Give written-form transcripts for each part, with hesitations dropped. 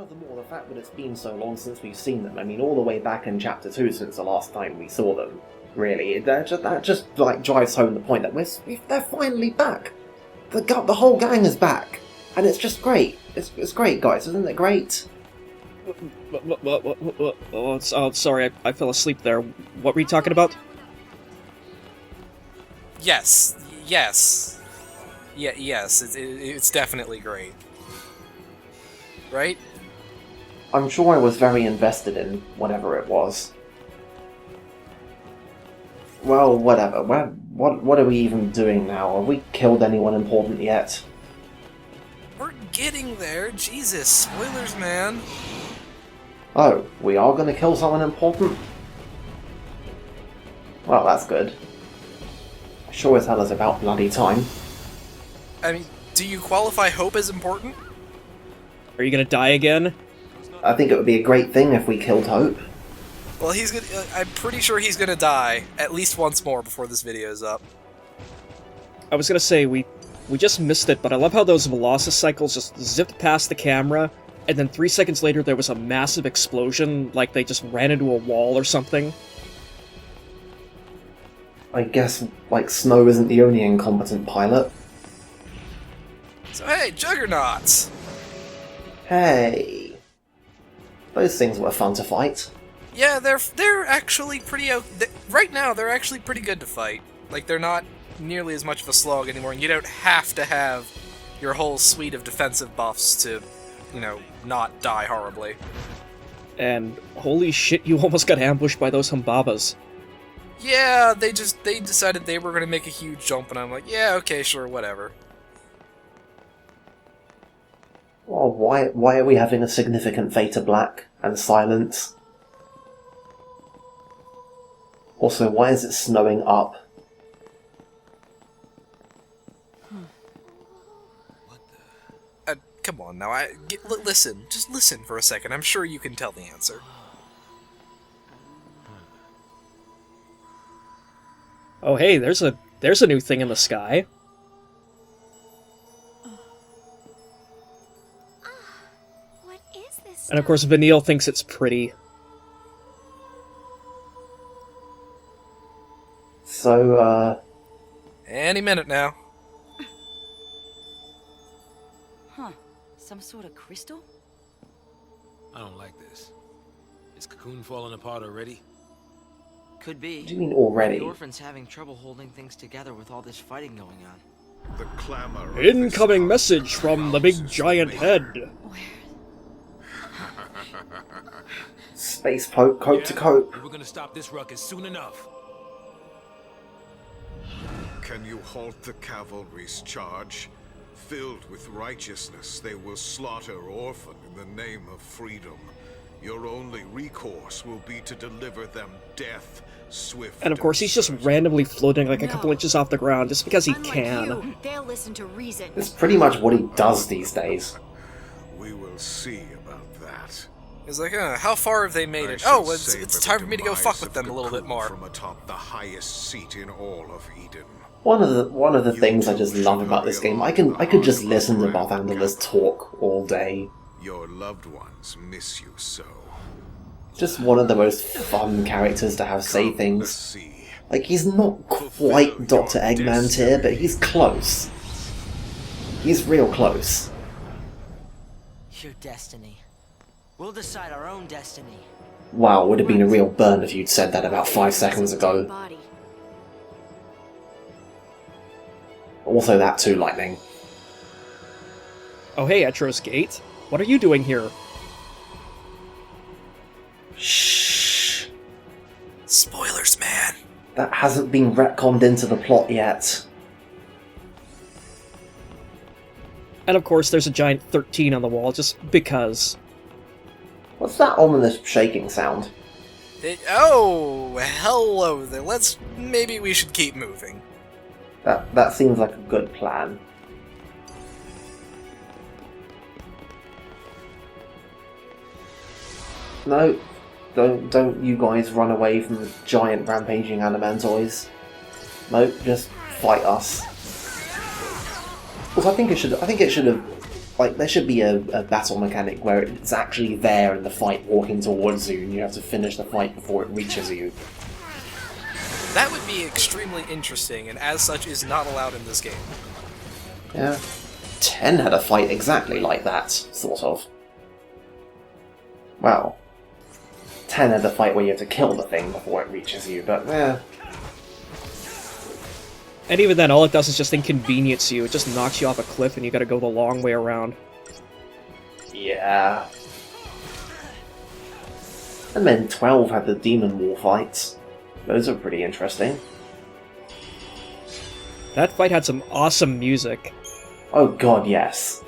Furthermore, the fact that it's been so long since we've seen them, I mean, all the way back in Chapter 2 since the last time we saw them, really, that just like, drives home the point that they're finally back! The whole gang is back! And it's just great! It's great, guys, isn't it great? Oh, sorry, I fell asleep there. What were you talking about? Yes. Yes, it's definitely great. Right? I'm sure I was very invested in whatever it was. Well, whatever. What are we even doing now? Have we killed anyone important yet? We're getting there. Jesus, spoilers, man. Oh, we are going to kill someone important? Well, that's good. Sure as hell is about bloody time. I mean, do you qualify Hope as important? Are you gonna die again? I think it would be a great thing if we killed Hope. Well, he's gonna. I'm pretty sure he's gonna die at least once more before this video is up. I was gonna say, we just missed it, but I love how those Velocicycles just zipped past the camera, and then 3 seconds later there was a massive explosion, like they just ran into a wall or something. I guess, like, Snow isn't the only incompetent pilot. So hey, Juggernauts! Hey... Those things were fun to fight. Yeah, they're actually pretty... right now, they're actually pretty good to fight. Like, they're not nearly as much of a slog anymore, and you don't have to have your whole suite of defensive buffs to, you know, not die horribly. And holy shit, you almost got ambushed by those Humbabas. Yeah, they decided they were going to make a huge jump, and I'm like, yeah, okay, sure, whatever. Well, why are we having a significant fate of black and silence? Also, why is it snowing up? Come on now, listen, just listen for a second, I'm sure you can tell the answer. Oh hey, there's a new thing in the sky. What is this? And of course Vanille thinks it's pretty. So, Any minute now. Huh. Some sort of crystal? I don't like this. Is Cocoon falling apart already? Could be. what do you mean already? The orphan's having trouble holding things together with all this fighting going on. The clamor of Incoming this message from the big giant head. Space Pope, cope to cope. We're gonna stop this ruckus soon enough. Can you halt the cavalry's charge? Filled with righteousness, they will slaughter Orphan in the name of freedom. Your only recourse will be to deliver them death, swift. And of course he's just randomly floating like a couple inches off the ground just because he can. You, they'll listen to reason. It's pretty much what he does these days. We will see about that. It's like, how far have they made I it? should Oh, it's savor time the for me to go demise fuck with of them a little bit Cocoon more. From atop the highest seat in all of Eden. One of the things I just love about this game, I could just listen to Barthandelus talk all day. Your loved ones miss you so. Just one of the most fun characters to have say Come, things. let's see. Like, he's not quite Dr. Eggman tier, but he's close. He's real close. Your destiny. We'll decide our own destiny. Wow, would have been a real burn if you'd said that about 5 seconds ago. Body. Also that too, Lightning. Oh hey, Etros Gate. What are you doing here? Shh. Spoilers, man. That hasn't been retconned into the plot yet. And of course there's a giant 13 on the wall, just because. What's that ominous shaking sound? Oh, hello there. Maybe we should keep moving. That seems like a good plan. No, don't you guys run away from the giant rampaging Animantoids. No, just fight us. Also, I think it should have Like, there should be a battle mechanic where it's actually there in the fight walking towards you, and you have to finish the fight before it reaches you. That would be extremely interesting, and as such is not allowed in this game. Yeah. 10 had a fight exactly like that, sort of. Well, 10 had a fight where you have to kill the thing before it reaches you, but And even then, all it does is just inconvenience you. It just knocks you off a cliff and you gotta go the long way around. yeah. And then 12 had the Demon War fights. Those are pretty interesting. That fight had some awesome music. Oh god, yes.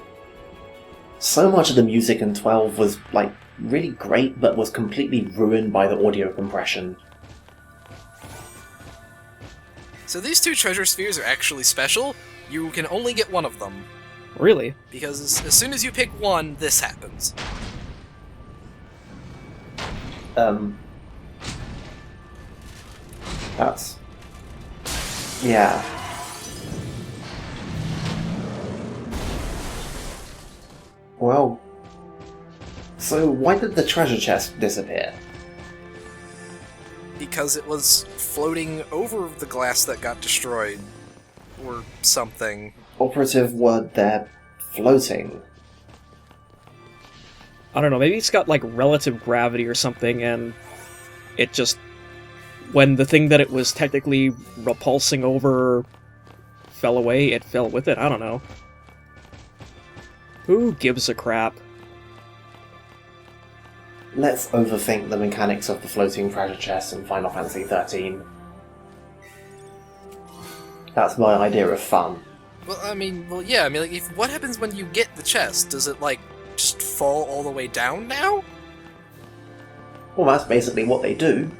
So much of the music in 12 was, like, really great, but was completely ruined by the audio compression. So these two treasure spheres are actually special. You can only get one of them. Really? Because as soon as you pick one, this happens. That's... yeah. Well... so why did the treasure chest disappear? Because it was floating over the glass that got destroyed. Or something. Operative word there, floating. I don't know, maybe it's got like relative gravity or something, and it just... when the thing that it was technically repulsing over fell away, it fell with it. I don't know. Who gives a crap? Let's overthink the mechanics of the floating treasure chest in Final Fantasy XIII. That's my idea of fun. Well, yeah, like, what happens when you get the chest? Does it, like, just fall all the way down now? Well, that's basically what they do.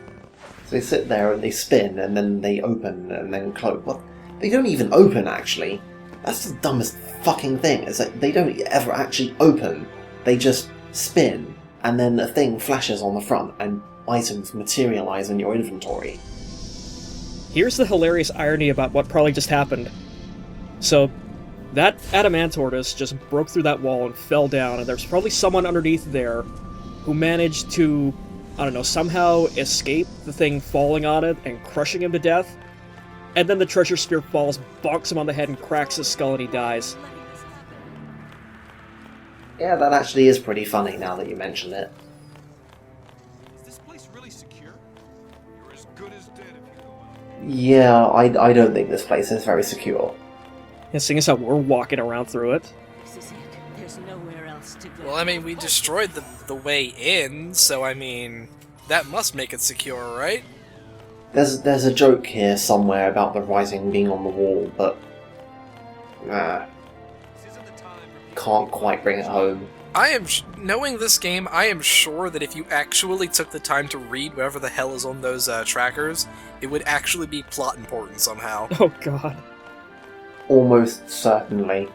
So they sit there and they spin, and then they open, and then close. Well, they don't even open, actually. That's the dumbest fucking thing, is that they don't ever actually open. They just spin, and then a thing flashes on the front, and items materialize in your inventory. Here's the hilarious irony about what probably just happened. So, that adamant tortoise just broke through that wall and fell down, and there's probably someone underneath there who managed to, I don't know, somehow escape the thing falling on it and crushing him to death, and then the treasure sphere falls, bonks him on the head, and cracks his skull, and he dies. Yeah, that actually is pretty funny now that you mention it. Is this place really secure? You're as good as dead if you go out. Yeah, I don't think this place is very secure. And seeing as how we're walking around through it. This is it. There's nowhere else to go. Well, we destroyed the way in, so, that must make it secure, right? There's a joke here somewhere about the writing being on the wall, but... This isn't the time for people can't quite bring it home. Knowing this game, I am sure that if you actually took the time to read whatever the hell is on those trackers, it would actually be plot important somehow. Oh god. Almost certainly.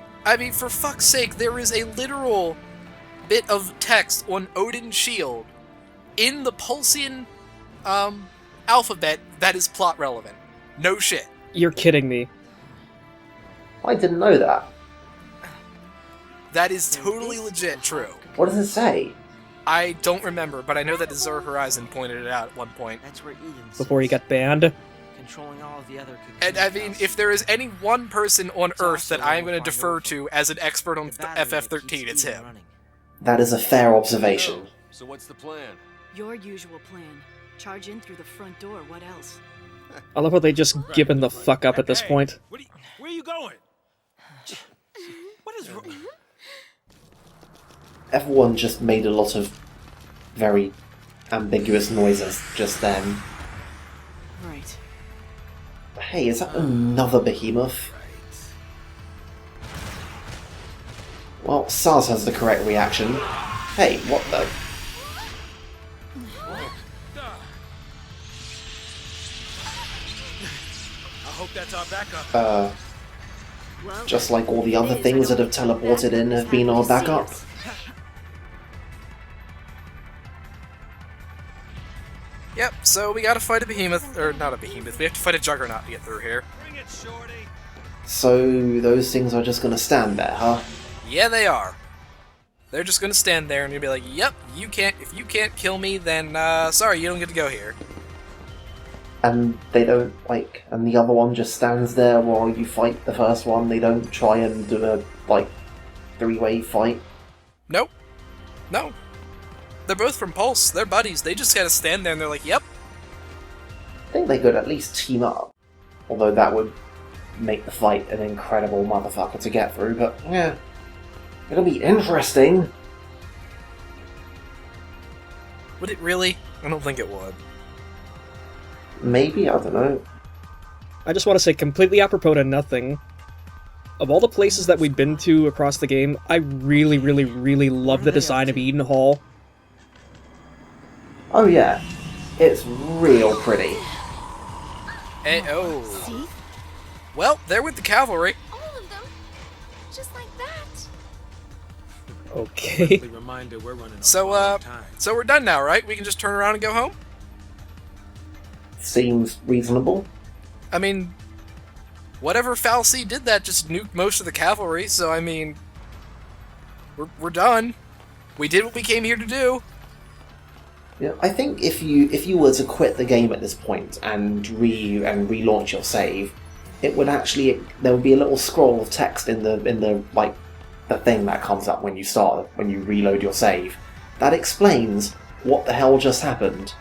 For fuck's sake, there is a literal bit of text on Odin's shield in the Pulsian alphabet that is plot relevant. No shit. You're kidding me. I didn't know that. That is totally legit true. What does it say? I don't remember, but I know that Azure Horizon pointed it out at one point. That's where Eden Before he sits, got banned. controlling all of the other And if there is any one person on Earth that I am going to defer to as an expert on FF13, it's him. That is a fair observation. So what's the plan? Your usual plan. Charge in through the front door, what else? I love how they just given the fuck up at this point. Where are you going? What is wrong? Everyone just made a lot of very ambiguous noises just then. Right. Hey, is that another behemoth? Well, Saz has the correct reaction. Hey, what the? I hope that's our backup. Well, Just like all the other things that have teleported in have been our backup. Yep, so we gotta fight a behemoth, or not a behemoth, we have to fight a juggernaut to get through here. Bring it, shorty. So those things are just gonna stand there, huh? Yeah, they are. They're just gonna stand there and you'll be like, yep, you can't, if you can't kill me, then, sorry, you don't get to go here. And they don't, like, and the other one just stands there while you fight the first one. They don't try and do a, like, three-way fight. Nope. No. They're both from Pulse. They're buddies. They just gotta stand there and they're like, yep. I think they could at least team up. Although that would make the fight an incredible motherfucker to get through, but yeah. It'll be interesting. Would it really? I don't think it would. Maybe, I don't know. I just want to say, completely apropos to nothing, of all the places that we've been to across the game, I really, really, really love the design of Eden Hall. Oh yeah, it's real pretty. Hey, oh. See? Well, they're with the cavalry. All of them? Just like that? Okay. Reminder we're running on So, borrowed time. so we're done now, right? We can just turn around and go home? Seems reasonable. I mean, whatever Fal'Cie did that just nuked most of the cavalry, so I mean, we're done. We did what we came here to do. Yeah, I think if you were to quit the game at this point and relaunch your save, it would actually, there would be a little scroll of text in the like the thing that comes up when you reload your save that explains what the hell just happened.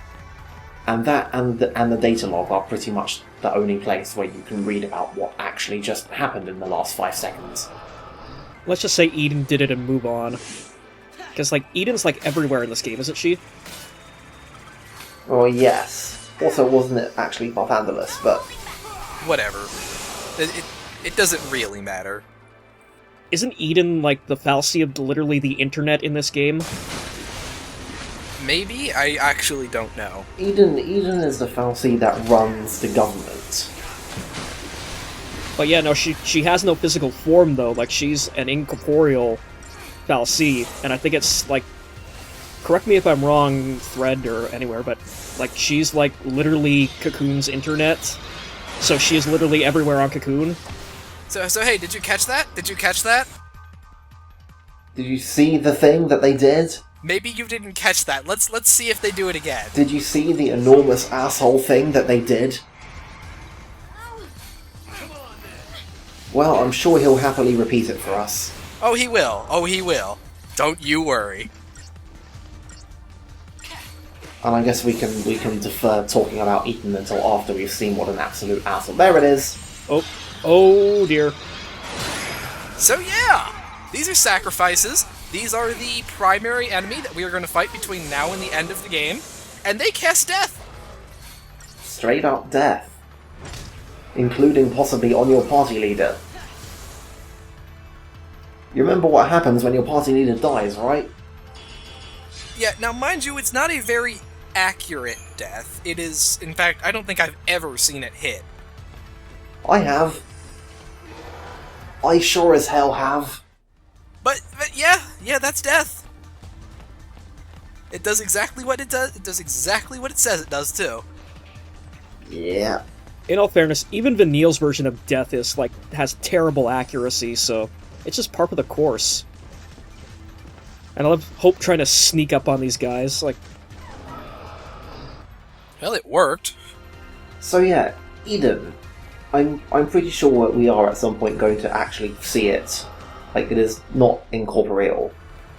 And that and the data log are pretty much the only place where you can read about what actually just happened in the last 5 seconds. Let's just say Eden did it and move on. Because, like, Eden's, like, everywhere in this game, isn't she? Oh yes. Also, wasn't it actually Barthandalus, but Whatever. It doesn't really matter. Isn't Eden, like, the Fal'Cie of literally the internet in this game? Maybe? I actually don't know. Eden is the Fal'Cie that runs the government. But yeah, no, she has no physical form, though. Like, she's an incorporeal Fal'Cie, and I think it's, like, correct me if I'm wrong, Thread or anywhere, but, like, she's, like, literally Cocoon's internet. So she is literally everywhere on Cocoon. So hey, did you catch that? Did you catch that? Did you see the thing that they did? Maybe you didn't catch that. Let's see if they do it again. Did you see the enormous asshole thing that they did? Well, I'm sure he'll happily repeat it for us. Oh, he will. Oh, he will. Don't you worry. And I guess we can defer talking about Eden until after we've seen what an absolute asshole. There it is. Oh dear. So yeah, these are sacrifices. These are the primary enemy that we are going to fight between now and the end of the game. And they cast death. Straight up death. Including possibly on your party leader. You remember what happens when your party leader dies, right? Yeah, now mind you, it's not a very accurate death. It is, in fact, I don't think I've ever seen it hit. I have. I sure as hell have. But yeah, that's death. It does exactly what it does. It does exactly what it says it does, too. Yeah. In all fairness, even Vanille's version of death is, like, has terrible accuracy, so it's just part of the course. And I love Hope trying to sneak up on these guys, like... Well, it worked. So yeah, Eden. I'm pretty sure we are at some point going to actually see it. Like, it is not incorporeal.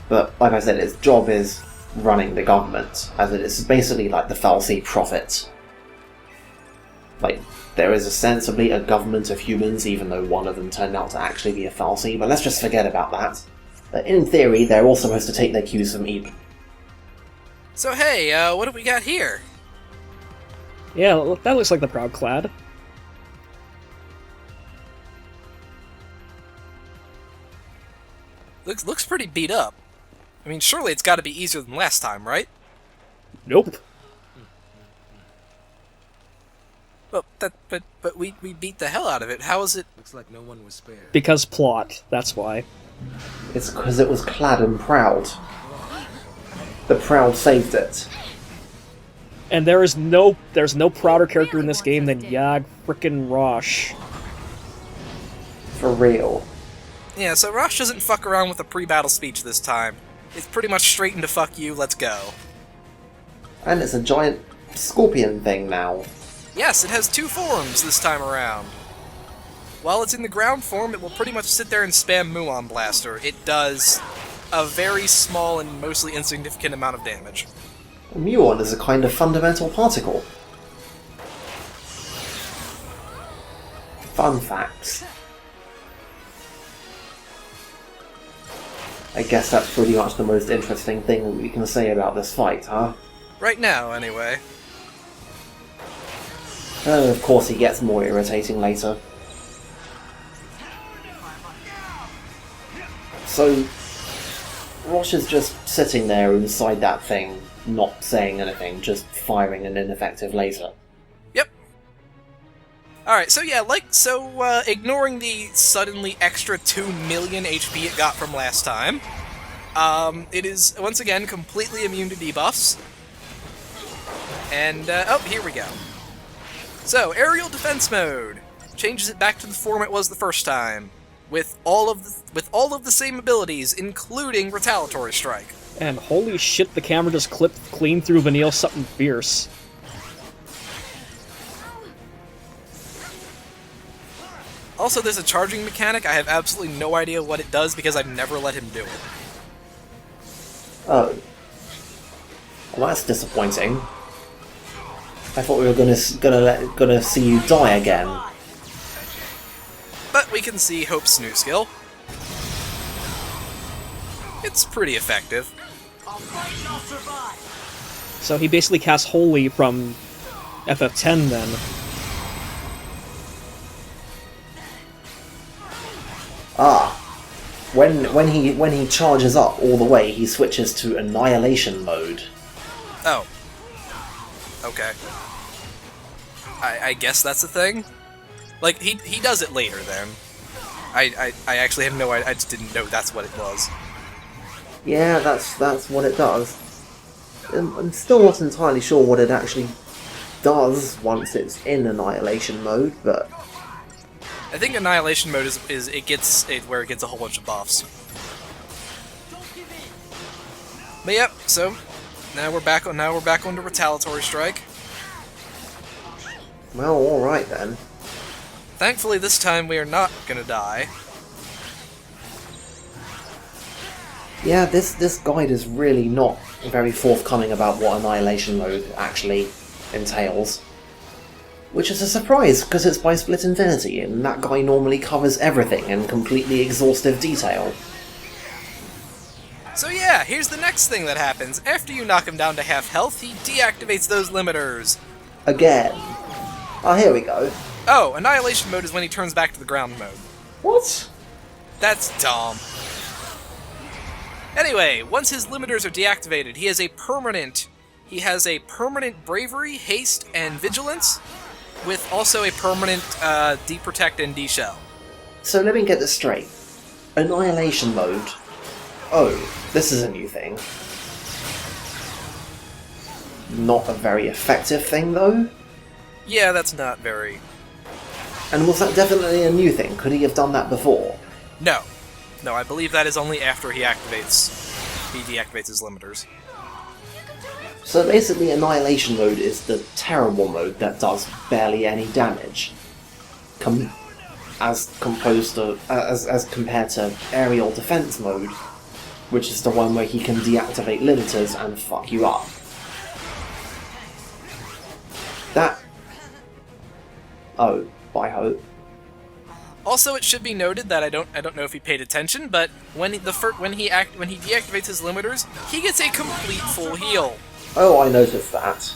But, like I said, its job is running the government, as it is basically like the Fal'Cie prophet. Like, there is ostensibly a government of humans, even though one of them turned out to actually be a Fal'Cie, but let's just forget about that. But in theory, they're all supposed to take their cues from Eden. So hey, what have we got here? Yeah, that looks like the Proudclad. Looks pretty beat up. I mean, surely it's got to be easier than last time, right? Nope. Well, but we beat the hell out of it. How is it? Looks like no one was spared. Because plot, that's why. It's because it was clad and proud. The Proud saved it. And there's no prouder character in this game than Yag frickin' Rosh. For real. Yeah, so Rosh doesn't fuck around with a pre-battle speech this time. It's pretty much straight into fuck you, let's go. And it's a giant scorpion thing now. Yes, it has 2 forms this time around. While it's in the ground form, it will pretty much sit there and spam Muon Blaster. It does a very small and mostly insignificant amount of damage. Muon is a kind of fundamental particle. Fun facts. I guess that's pretty much the most interesting thing that we can say about this fight, huh? Right now, anyway. Of course he gets more irritating later. So, Rosh is just sitting there inside that thing, not saying anything, just firing an ineffective laser. Yep. Alright, so yeah, ignoring the suddenly extra 2 million HP it got from last time, it is, once again, completely immune to debuffs. And, oh, here we go. So, aerial defense mode. Changes it back to the form it was the first time. With all of the same abilities, including Retaliatory Strike. And holy shit, the camera just clipped clean through Vanille something fierce. Also, there's a charging mechanic. I have absolutely no idea what it does because I've never let him do it. Oh. Well, that's disappointing. I thought we were gonna see you die again. But we can see Hope's new skill. It's pretty effective. So he basically casts Holy from FF10 then. Ah. When he charges up all the way, he switches to Annihilation mode. Oh. Okay. I guess that's a thing? Like, he does it later, then. I actually have no idea, I just didn't know that's what it was. Yeah, that's what it does. I'm still not entirely sure what it actually does once it's in Annihilation mode, but... I think Annihilation mode is where it gets a whole bunch of buffs. But yep, so now we're back onto Retaliatory Strike. Well, alright then. Thankfully this time we are not gonna die. Yeah, this guide is really not very forthcoming about what Annihilation mode actually entails. Which is a surprise, because it's by Split Infinity, and that guy normally covers everything in completely exhaustive detail. So yeah, here's the next thing that happens. After you knock him down to half health, he deactivates those limiters. Again. Oh, here we go. Oh, Annihilation mode is when he turns back to the ground mode. What? That's dumb. Anyway, once his limiters are deactivated, he has a permanent Bravery, Haste, and Vigilance, with also a permanent D-Protect and D-Shell. So let me get this straight. Annihilation mode. Oh, this is a new thing. Not a very effective thing, though? Yeah, that's not very... And was that definitely a new thing? Could he have done that before? No. No, I believe that is only after he deactivates his limiters. So basically Annihilation mode is the terrible mode that does barely any damage. As compared to aerial defense mode, which is the one where he can deactivate limiters and fuck you up. That... Oh, by Hope. Also, it should be noted that I don't know if he paid attention, but when he deactivates his limiters, he gets a complete full heal. Oh, I noticed that.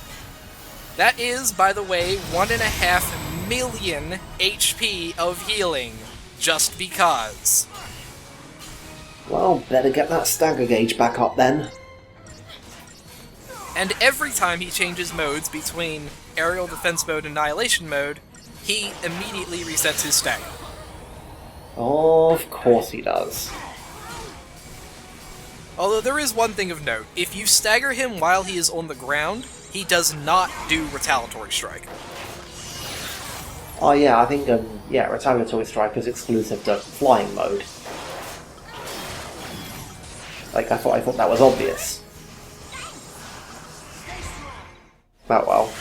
That is, by the way, 1.5 million HP of healing, just because. Well, better get that stagger gauge back up then. And every time he changes modes between aerial defense mode and annihilation mode, he immediately resets his stagger. Of course he does. Although there is one thing of note, if you stagger him while he is on the ground, he does not do Retaliatory Strike. Oh yeah, I think, Retaliatory Strike is exclusive to flying mode. Like, I thought that was obvious. Oh well.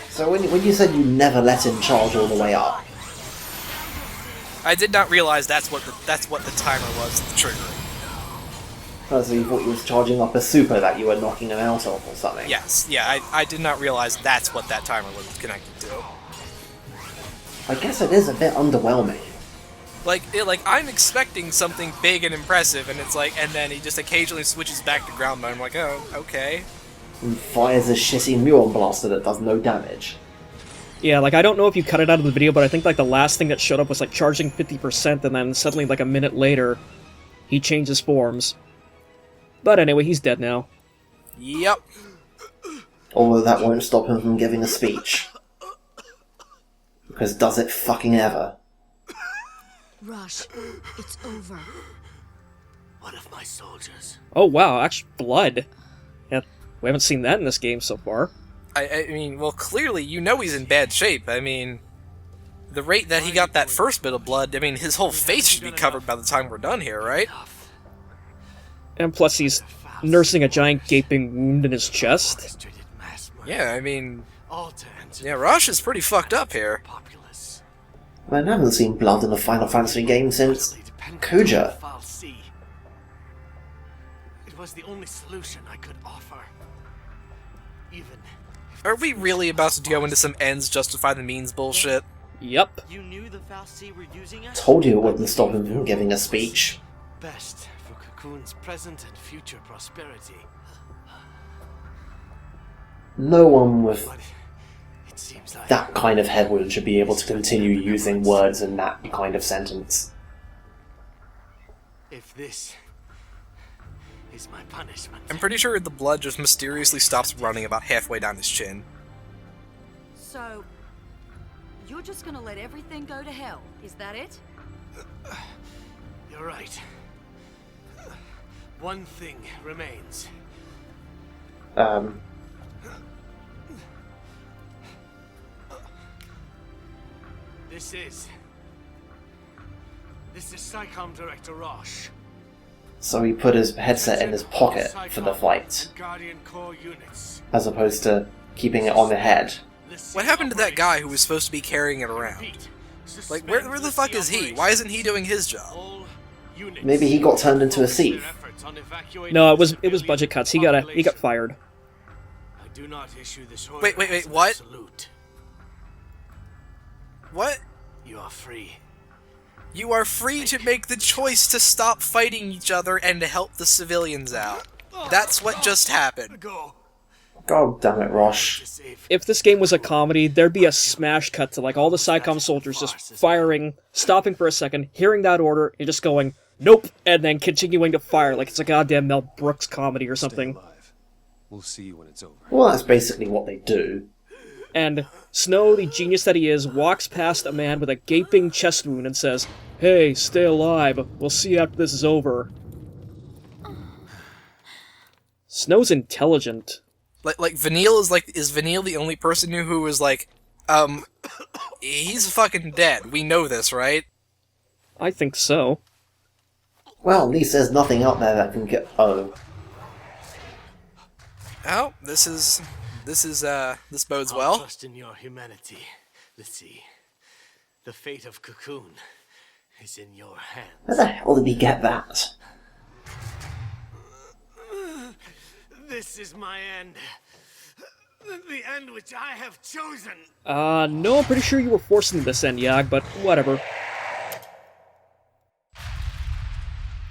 So when you said you never let him charge all the way up, I did not realize that's what the timer was triggering. oh, so you thought he was charging up a super that you were knocking him out of or something? Yes, yeah, I did not realize that's what that timer was connected to. I guess it is a bit underwhelming. Like I'm expecting something big and impressive, and it's like, and then he just occasionally switches back to ground mode. I'm like, oh, okay. And fires a shitty muon blaster that does no damage. Yeah, like, I don't know if you cut it out of the video, but I think, like, the last thing that showed up was, like, charging 50%, and then suddenly, like, a minute later, he changes forms. But anyway, he's dead now. Yep. Although that won't stop him from giving a speech. Because does it fucking ever? Rush, it's over. One of my soldiers. Oh, wow, actually, blood. Yeah, we haven't seen that in this game so far. I mean, well, clearly, you know he's in bad shape. I mean, the rate that he got that first bit of blood, I mean, his whole face should be covered by the time we're done here, right? And plus he's nursing a giant gaping wound in his chest. Yeah, I mean, yeah, Rush is pretty fucked up here. I haven't seen blood in a Final Fantasy game since Kuja. It was the only solution I could offer. Even Are we really about to go into some ends justify the means bullshit? Yep. You knew the Fal'Cie were using us? Told you it wouldn't stop him from giving a speech. best for Cocoon's present and future prosperity. No one with But it seems like that kind of head wound should be able to continue using words in that kind of sentence. if this is my punishment. I'm pretty sure the blood just mysteriously stops running about halfway down his chin. So, you're just gonna let everything go to hell, is that it? You're right. One thing remains. This is SciComm Director Roche. So he put his headset in his pocket for the flight, Guardian Corps units. as opposed to keeping it on the head. What happened to that guy who was supposed to be carrying it around? Like, where the fuck is he? Why isn't he doing his job? Maybe he got turned into a thief. No, it was budget cuts. He got fired. I do not issue this Wait, what? Salute. What? You are free. You are free to make the choice to stop fighting each other and to help the civilians out. That's what just happened. God damn it, Rosh. If this game was a comedy, there'd be a smash cut to like all the SciComm soldiers just firing, stopping for a second, hearing that order, and just going, nope, and then continuing to fire like it's a goddamn Mel Brooks comedy or something. We'll see you when it's over. Well, that's basically what they do. And Snow, the genius that he is, walks past a man with a gaping chest wound and says, "Hey, stay alive. We'll see you after this is over." Snow's intelligent. Like Vanille is Vanille the only person who is like, he's fucking dead. We know this, right? I think so. Well, at least there's nothing out there that can get... Oh. Oh, this bodes I'll well. trust in your humanity. Let's see. The fate of Cocoon is in your hands. Where the hell did he get that? This is my end. The end which I have chosen. No, I'm pretty sure you were forced into this end, Yag, but whatever.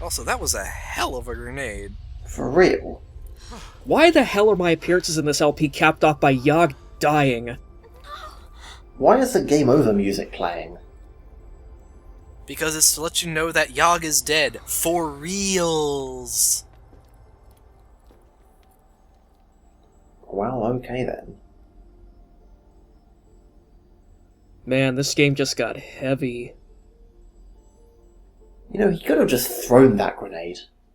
Also, that was a hell of a grenade. For real? Why the hell are my appearances in this LP capped off by Yag dying? Why is the game over music playing? Because it's to let you know that Yogg is dead. For reals. Well, okay then. Man, this game just got heavy. You know, he could have just thrown that grenade.